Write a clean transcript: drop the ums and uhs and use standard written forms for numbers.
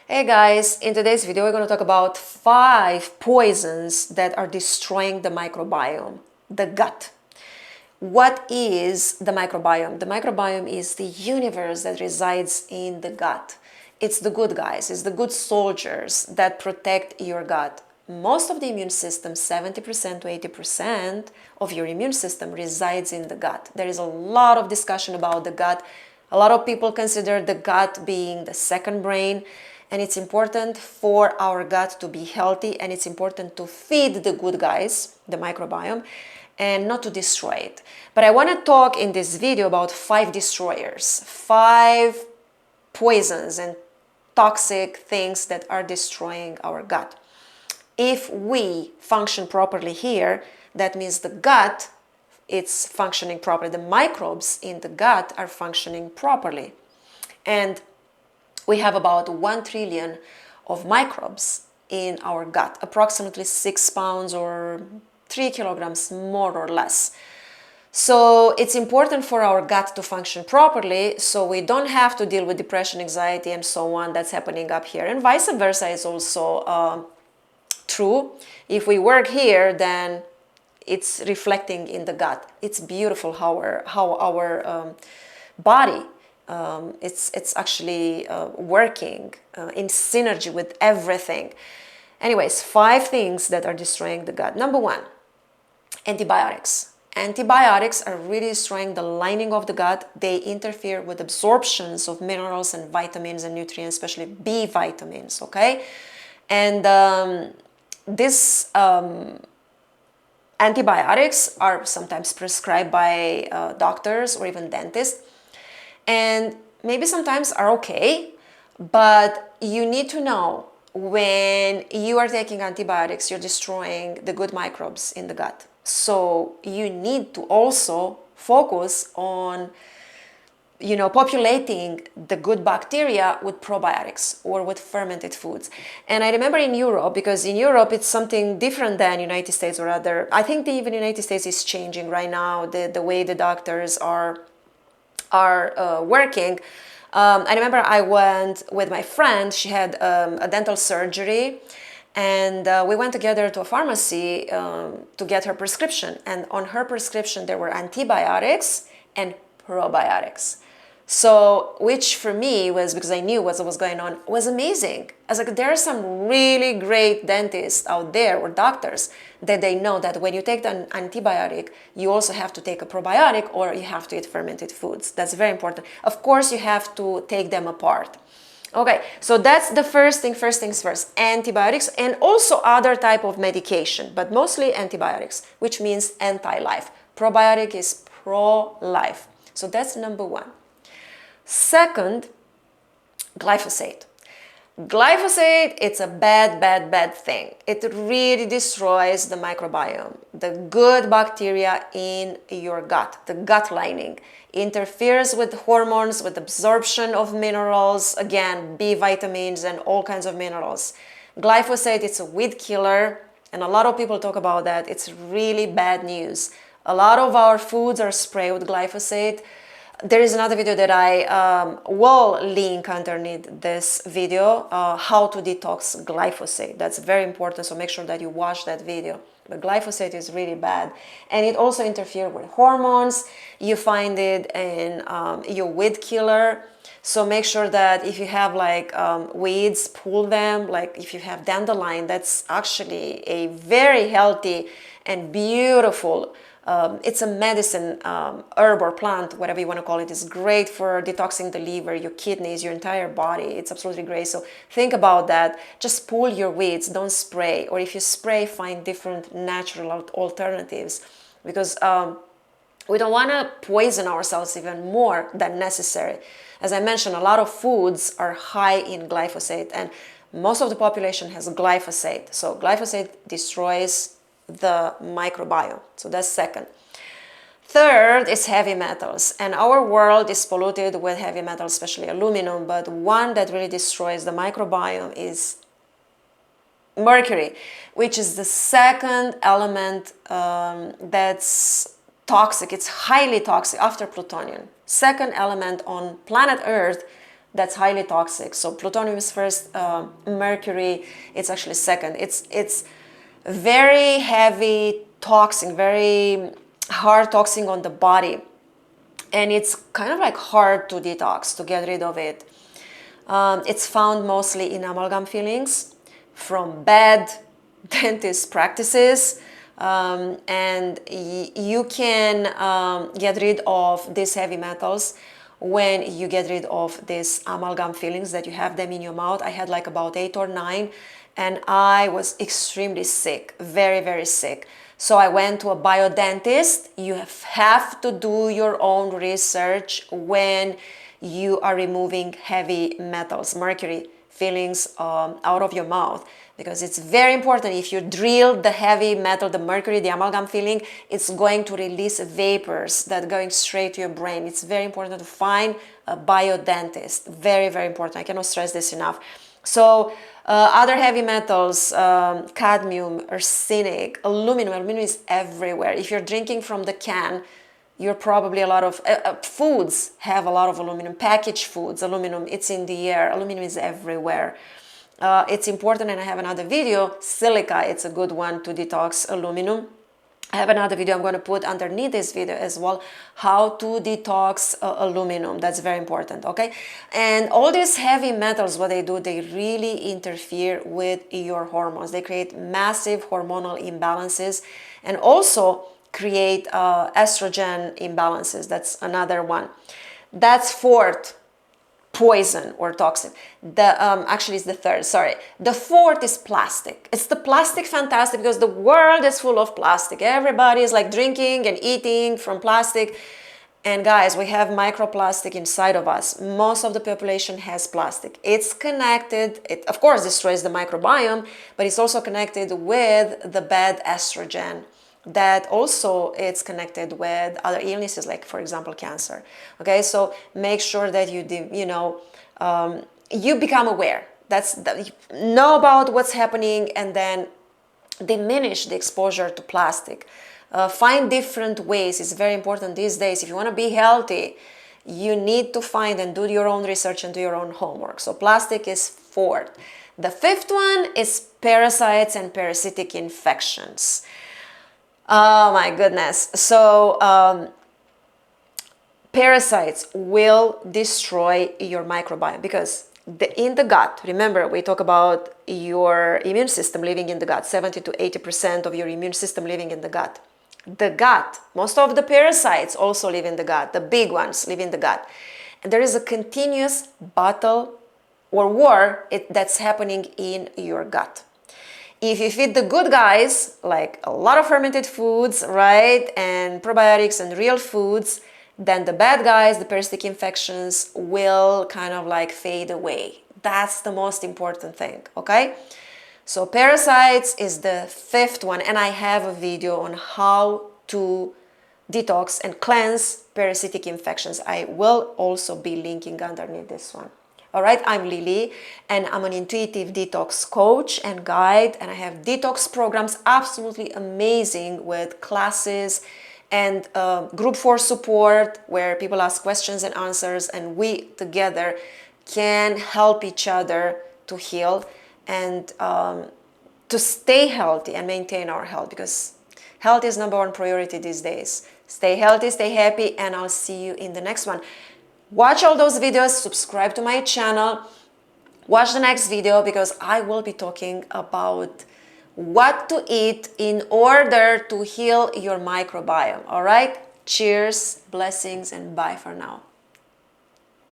Hey guys, in today's video we're going to talk about 5 poisons that are destroying the microbiome, the gut. What is the microbiome? The microbiome is the universe that resides in the gut. It's the good guys, it's the good soldiers that protect your gut. Most of the immune system, 70% to 80% of your immune system resides in the gut. There is a lot of discussion about the gut. A lot of people consider the gut being the second brain, and it's important for our gut to be healthy, and it's important to feed the good guys, the microbiome, and not to destroy it. But I want to talk in this video about 5 destroyers, 5 poisons and toxic things that are destroying our gut. If we function properly here, that means the gut, it's functioning properly. The microbes in the gut are functioning properly. And we have about 1 trillion of microbes in our gut, approximately 6 pounds or 3 kilograms, more or less. So it's important for our gut to function properly so we don't have to deal with depression, anxiety, and so on that's happening up here. And vice versa is also true. If we work here, then it's reflecting in the gut. It's beautiful how our body it's actually working in synergy with everything. Anyways, 5 things that are destroying the gut. Number 1, antibiotics. Antibiotics are really destroying the lining of the gut. They interfere with absorptions of minerals and vitamins and nutrients, especially B vitamins, okay? And these antibiotics are sometimes prescribed by doctors or even dentists, and maybe sometimes are okay, but you need to know when you are taking antibiotics, you're destroying the good microbes in the gut. So you need to also focus on, populating the good bacteria with probiotics or with fermented foods. And I remember in Europe, because in Europe it's something different than United States or other. I think even United States is changing right now, the way the doctors are working. I remember I went with my friend. She had a dental surgery, and we went together to a pharmacy to get her prescription. And on her prescription there were antibiotics and probiotics. So, which for me was, because I knew what was going on, was amazing. I was like, there are some really great dentists out there or doctors that they know that when you take an antibiotic, you also have to take a probiotic or you have to eat fermented foods. That's very important. Of course, you have to take them apart. Okay, so that's the first things first, antibiotics and also other type of medication, but mostly antibiotics, which means anti-life. Probiotic is pro-life. So that's number 1. Second, glyphosate. Glyphosate, it's a bad thing. It really destroys the microbiome, the good bacteria in your gut, the gut lining. Interferes with hormones, with absorption of minerals, again, B vitamins and all kinds of minerals. Glyphosate, it's a weed killer, and a lot of people talk about that. It's really bad news. A lot of our foods are sprayed with glyphosate. There is another video that I will link underneath this video, how to detox glyphosate. That's very important, so make sure that you watch that video. But glyphosate is really bad, and it also interferes with hormones. You find it in your weed killer, so make sure that if you have like weeds, pull them. Like if you have dandelion, that's actually a very healthy and beautiful it's a medicine herb or plant, whatever you want to call it. Is great for detoxing the liver, your kidneys, your entire body. It's absolutely great. So think about that. Just pull your weeds, don't spray. Or if you spray, find different natural alternatives, because we don't want to poison ourselves even more than necessary. As I mentioned, a lot of foods are high in glyphosate, and most of the population has glyphosate. So glyphosate destroys the microbiome. So that's second. Third is heavy metals, and our world is polluted with heavy metals, especially aluminum, but one that really destroys the microbiome is mercury, which is the second element that's toxic. It's highly toxic after plutonium. Second element on planet Earth that's highly toxic. So plutonium is first, mercury, it's actually second. It's very heavy toxin, very hard toxin on the body. And it's kind of like hard to detox, to get rid of it. It's found mostly in amalgam fillings from bad dentist practices. And you can get rid of these heavy metals when you get rid of these amalgam fillings that you have them in your mouth. I had like about 8 or 9, and I was extremely sick, very, very sick. So I went to a biodentist. You have to do your own research when you are removing heavy metals, mercury fillings out of your mouth, because it's very important. If you drill the heavy metal, the mercury, the amalgam filling, it's going to release vapors that are going straight to your brain. It's very important to find a biodentist. Very, very important. I cannot stress this enough. So other heavy metals, cadmium, arsenic, aluminum. Aluminum is everywhere. If you're drinking from the can, you're probably a lot of foods have a lot of aluminum. Packaged foods, aluminum, it's in the air. Aluminum is everywhere. It's important, and I have another video. Silica, it's a good one to detox aluminum. I have another video I'm going to put underneath this video as well, how to detox aluminum. That's very important, okay? And all these heavy metals, what they do, they really interfere with your hormones. They create massive hormonal imbalances, and also create estrogen imbalances. That's another one. That's fourth poison or toxin. Actually, it's the third, sorry. The fourth is plastic. It's the plastic fantastic, because the world is full of plastic. Everybody is like drinking and eating from plastic. And guys, we have microplastic inside of us. Most of the population has plastic. It's connected, it of course destroys the microbiome, but it's also connected with the bad estrogen. That also it's connected with other illnesses, like for example cancer. Okay, so make sure that you you become aware. Know about what's happening, and then diminish the exposure to plastic. Find different ways. It's very important these days. If you want to be healthy, you need to find and do your own research and do your own homework. So plastic is fourth. The fifth one is parasites and parasitic infections. Oh my goodness. So parasites will destroy your microbiome, because in the gut, remember we talk about your immune system living in the gut, 70 to 80% of your immune system living in the gut. The gut, most of the parasites also live in the gut, the big ones live in the gut. And there is a continuous battle or war that's happening in your gut. If you feed the good guys, like a lot of fermented foods, right, and probiotics and real foods, then the bad guys, the parasitic infections, will kind of like fade away. That's the most important thing, okay? So parasites is the fifth one, and I have a video on how to detox and cleanse parasitic infections. I will also be linking underneath this one. All right, I'm Lilly, and I'm an intuitive detox coach and guide, and I have detox programs, absolutely amazing, with classes and group 4 support, where people ask questions and answers, and we together can help each other to heal and to stay healthy and maintain our health, because health is #1 priority these days. Stay healthy, stay happy, and I'll see you in the next one. Watch all those videos, subscribe to my channel, watch the next video, because I will be talking about what to eat in order to heal your microbiome. All right? Cheers, blessings, and bye for now.